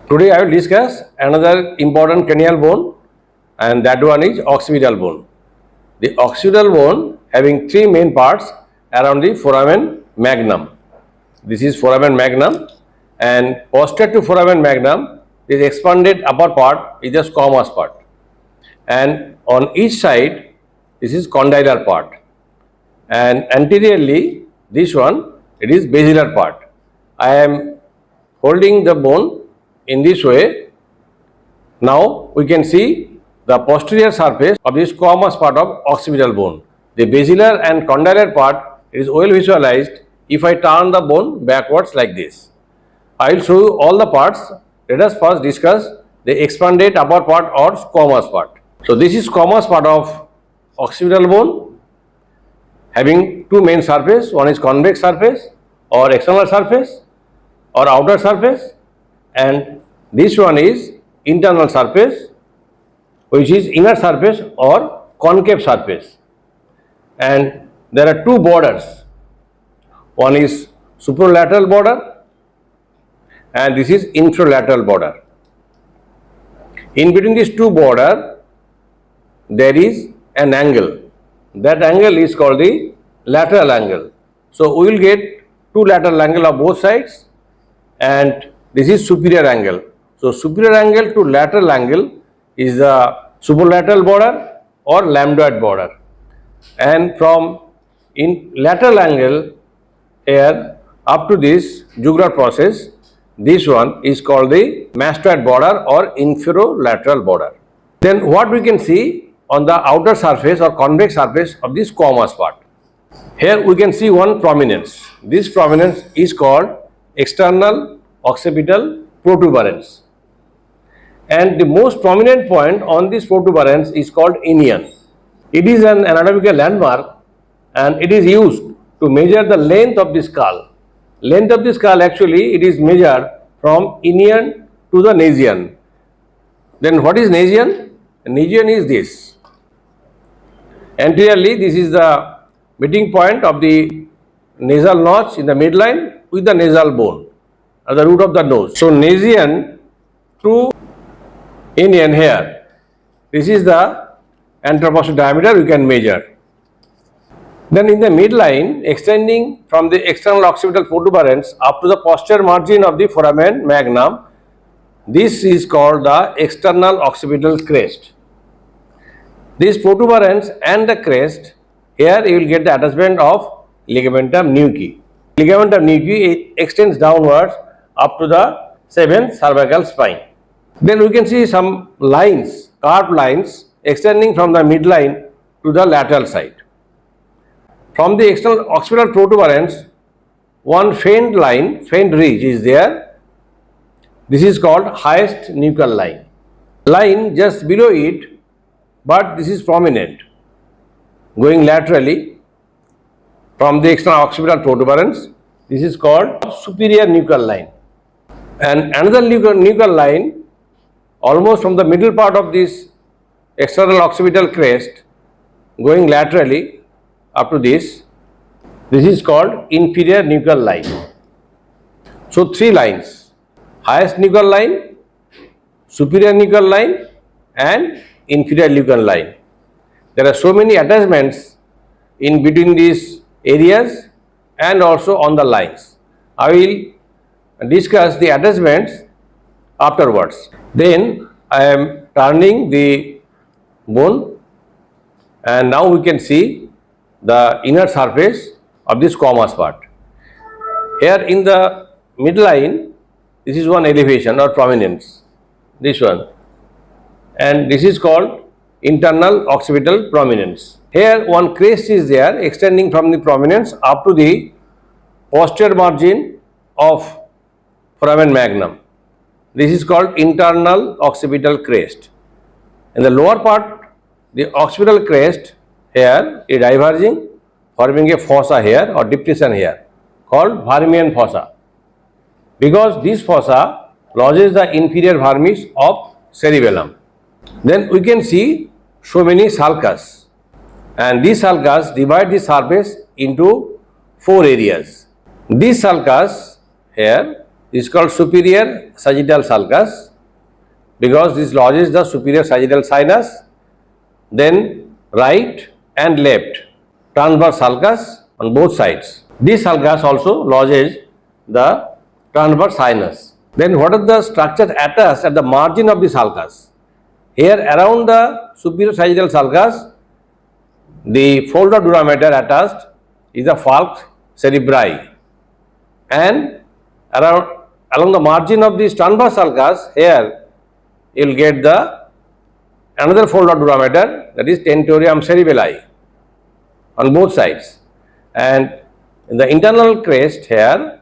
Today I will discuss another important cranial bone, and that one is occipital bone. The occipital bone having three main parts around the foramen magnum. This is foramen magnum, and posterior to foramen magnum, this expanded upper part is the squamous part, and on each side this is condylar part, and anteriorly this one it is basilar part. I am holding the bone in this way. Now we can see the posterior surface of the squamous part of occipital bone. The basilar and condylar part is well visualized if I turn the bone backwards like this. I will show you all the parts. Let us first discuss the expanded upper part or squamous part. So this is squamous part of occipital bone having two main surface. One is convex surface or external surface or outer surface, and this one is internal surface, which is inner surface or concave surface. And there are two borders. One is superolateral border and this is infralateral border. In between these two borders, there is an angle. That angle is called the lateral angle. So we will get two lateral angle of both sides, and this is superior angle. So superior angle to lateral angle is the superolateral border or lambdoid border, and from in lateral angle here up to this jugular process, this one is called the mastoid border or inferolateral border. Then what we can see on the outer surface or convex surface of this squamous part. Here we can see one prominence. This prominence is called external occipital protuberance, and the most prominent point on this protuberance is called inion. It is an anatomical landmark and it is used to measure the length of the skull. Length of the skull, actually it is measured from inion to the nasion. Then what is nasion? Nasion is this. Anteriorly, this is the meeting point of the nasal notch in the midline with the nasal bone at the root of the nose. So nasion to inion here, this is the anteroposterior diameter we can measure. Then in the midline, extending from the external occipital protuberance up to the posterior margin of the foramen magnum, this is called the external occipital crest. This protuberance and the crest, here you will get the attachment of ligamentum nuchae. Ligamentum nuchae extends downwards up to the seventh cervical spine. Then we can see some lines, curved lines extending from the midline to the lateral side. From the external occipital protuberance, one faint line, faint ridge is there. This is called highest nuchal line. Line just below it, but this is prominent, going laterally from the external occipital protuberance. This is called superior nuchal line. And another nuchal line, almost from the middle part of this external occipital crest, going laterally up to this is called inferior nuchal line. So three lines: highest nuchal line, superior nuchal line and inferior nuchal line. There are so many attachments in between these areas and also on the lines. I will discuss the attachments afterwards. Then I am turning the bone, and now we can see the inner surface of this squamous part. Here in the midline, this is one elevation or prominence, this one, and this is called internal occipital prominence. Here one crest is there extending from the prominence up to the posterior margin of foramen magnum. This is called internal occipital crest. In the lower part, the occipital crest here is diverging, forming a fossa here or depression here called Vermian fossa, because this fossa lodges the inferior vermis of cerebellum. Then we can see so many sulcus, and these sulcus divide the surface into four areas. This sulcus here is called superior sagittal sulcus because this lodges the superior sagittal sinus. Then right and left transverse sulcus on both sides. This sulcus also lodges the transverse sinus. Then what is the structure attached at the margin of the sulcus? Here around the superior sagittal sulcus, the fold of durameter attached is the falx cerebri, and along the margin of this transverse sulcus, here you will get the another fold of durameter, that is tentorium cerebelli on both sides, and in the internal crest here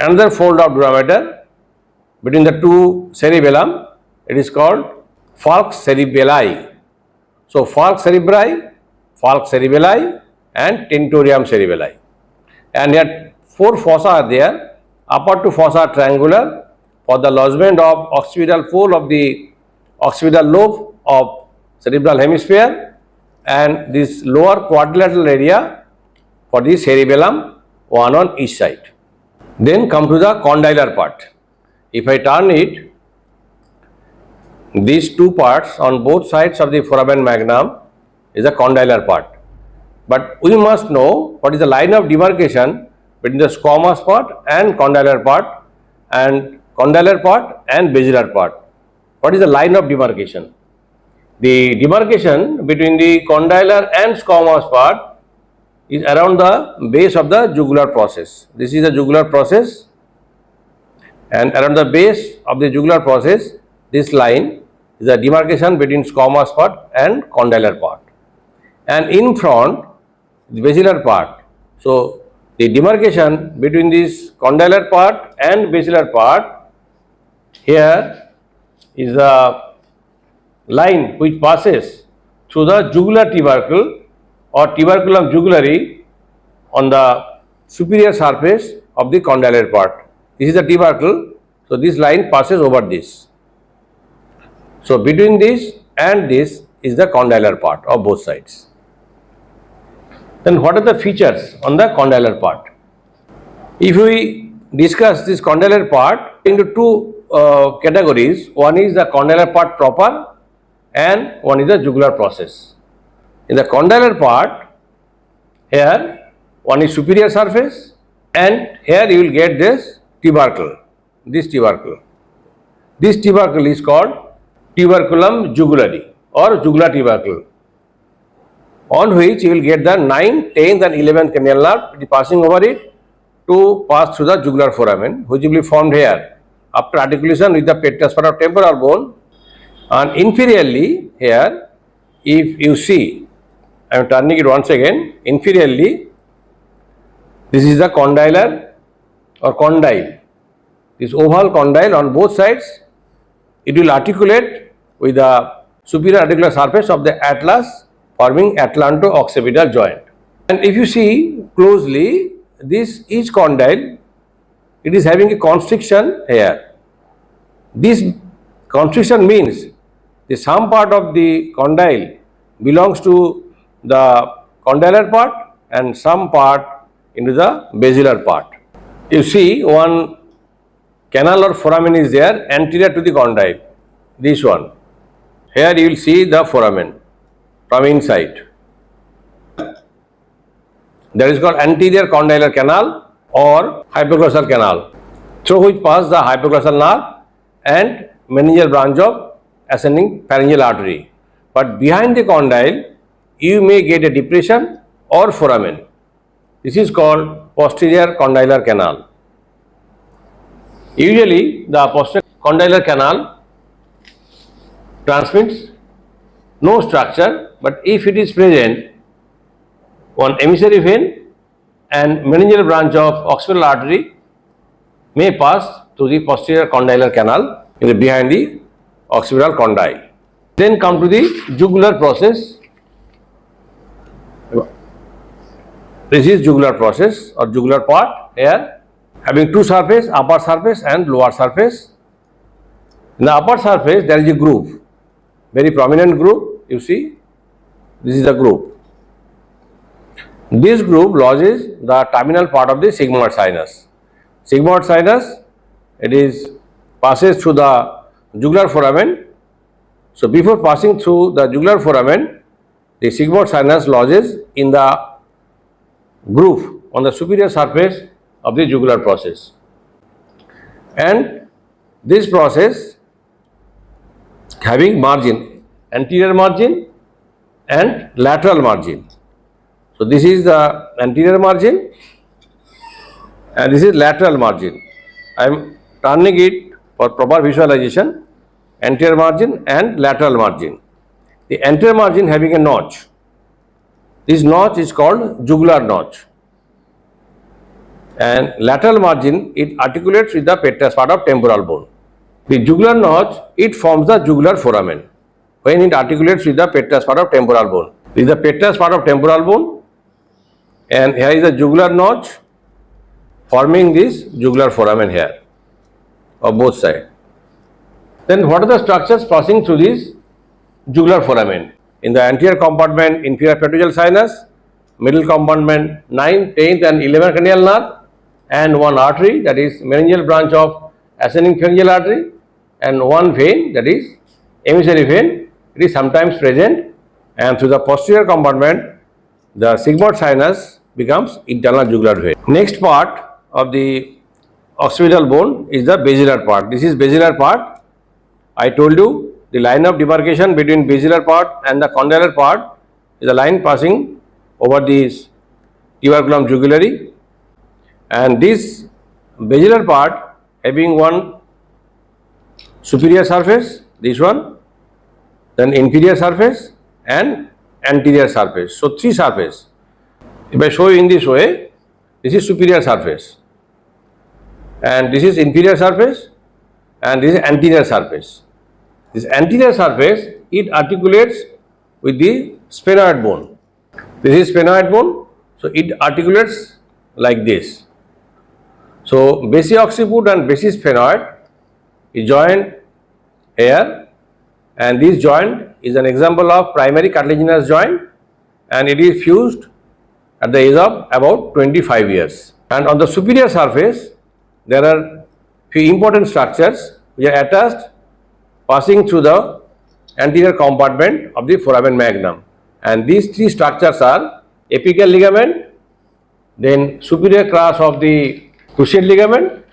another fold of durameter between the two cerebellum, it is called falx cerebelli. So falx cerebri, falx cerebelli and tentorium cerebelli, and yet 4 fossa are there. Upper 2 fossa are triangular for the lodgement of occipital pole of the occipital lobe of cerebral hemisphere, and this lower quadrilateral area for the cerebellum, one on each side. Then come to the condylar part. If I turn it, these 2 parts on both sides of the foramen magnum is the condylar part. But we must know what is the line of demarcation between the squamous part and condylar part and basilar part. What is the line of demarcation? The demarcation between the condylar and squamous part is around the base of the jugular process. This is the jugular process, and around the base of the jugular process, this line is the demarcation between squamous part and condylar part, and in front the basilar part. So the demarcation between this condylar part and basilar part, here is a line which passes through the jugular tubercle or tuberculum jugulare on the superior surface of the condylar part. This is the tubercle, so this line passes over this. So between this and this is the condylar part of both sides. Then what are the features on the condylar part? If we discuss this condylar part into 2 categories, one is the condylar part proper and one is the jugular process. In the condylar part, here one is superior surface, and here you will get this tubercle, this tubercle. This tubercle is called tuberculum jugulare or jugular tubercle, on which you will get the 9th, 10th and 11th cranial nerve. It is passing over it to pass through the jugular foramen, which will be formed here after articulation with the petrous part of temporal bone. And inferiorly here, if you see, I am turning it once again, inferiorly, this is the condylar or condyle. This oval condyle on both sides, it will articulate with the superior articular surface of the atlas, forming atlanto-occipital joint. And if you see closely, this each condyle, it is having a constriction here. This constriction means the some part of the condyle belongs to the condylar part and some part into the basilar part. You see one canal or foramen is there anterior to the condyle, this one. Here you will see the foramen from inside. That is called anterior condylar canal or hypoglossal canal, through which pass the hypoglossal nerve and meningeal branch of ascending pharyngeal artery. But behind the condyle, you may get a depression or foramen. This is called posterior condylar canal. Usually, the posterior condylar canal transmits no structure, but if it is present, one emissary vein and meningeal branch of occipital artery may pass through the posterior condylar canal behind the occipital condyle. Then come to the jugular process. This is jugular process or jugular part, here having 2 surface, upper surface and lower surface. In the upper surface there is a groove, very prominent groove. You see, this is the groove. This groove lodges the terminal part of the sigmoid sinus. Sigmoid sinus it is passes through the jugular foramen. So before passing through the jugular foramen, the sigmoid sinus lodges in the groove on the superior surface of the jugular process, and this process having margin, anterior margin and lateral margin. So this is the anterior margin and this is lateral margin. I am turning it for proper visualization, anterior margin and lateral margin. The anterior margin having a notch. This notch is called jugular notch, and lateral margin, it articulates with the petrous part of temporal bone. The jugular notch, it forms the jugular foramen when it articulates with the petrous part of temporal bone. This is the petrous part of temporal bone, and here is the jugular notch forming this jugular foramen here of both sides. Then what are the structures passing through this jugular foramen? In the anterior compartment, inferior petrosal sinus, middle compartment, 9th, 10th and 11th cranial nerve, and one artery, that is meningeal branch of ascending pharyngeal artery, and one vein, that is emissary vein. It is sometimes present, and through the posterior compartment, the sigmoid sinus becomes internal jugular vein. Next part of the occipital bone is the basilar part. This is basilar part. I told you the line of demarcation between basilar part and the condylar part is a line passing over this tuberculum jugulare, and this basilar part having one superior surface, this one, then inferior surface and anterior surface. So three surface. If I show you in this way, this is superior surface, and this is inferior surface, and this is anterior surface. This anterior surface, it articulates with the sphenoid bone. This is sphenoid bone, so it articulates like this. So basi-occiput and basi-sphenoid is joined here, and this joint is an example of primary cartilaginous joint, and it is fused at the age of about 25 years. And on the superior surface, there are few important structures which are attached passing through the anterior compartment of the foramen magnum, and these three structures are apical ligament, then superior cross of the cruciate ligament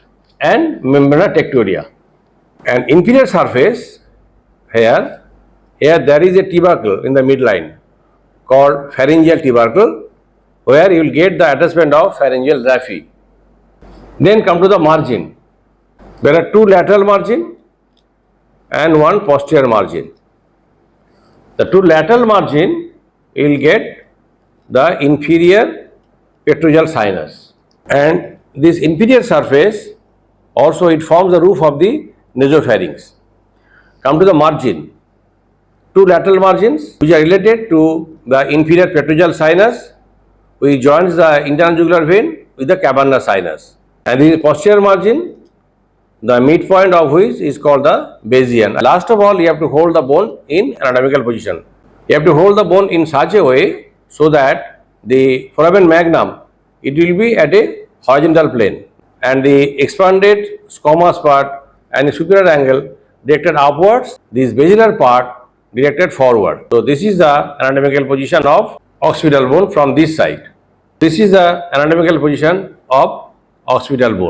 and membrana tectoria. And inferior surface, here there is a tubercle in the midline called pharyngeal tubercle, where you will get the attachment of pharyngeal raphe. Then come to the margin. There are two lateral margin and one posterior margin. The two lateral margin, you will get the inferior petrosal sinus, and this inferior surface also it forms the roof of the nasopharynx. Come to the margin. Two lateral margins which are related to the inferior petrosal sinus, which joins the internal jugular vein with the cavernous sinus, and this is posterior margin, the midpoint of which is called the basian. Last of all, you have to hold the bone in anatomical position. You have to hold the bone in such a way so that the foramen magnum, it will be at a horizontal plane, and the expanded squamous part and the superior angle directed upwards, this basilar part directed forward. So this is the anatomical position of occipital bone from this side. This is the anatomical position of occipital bone.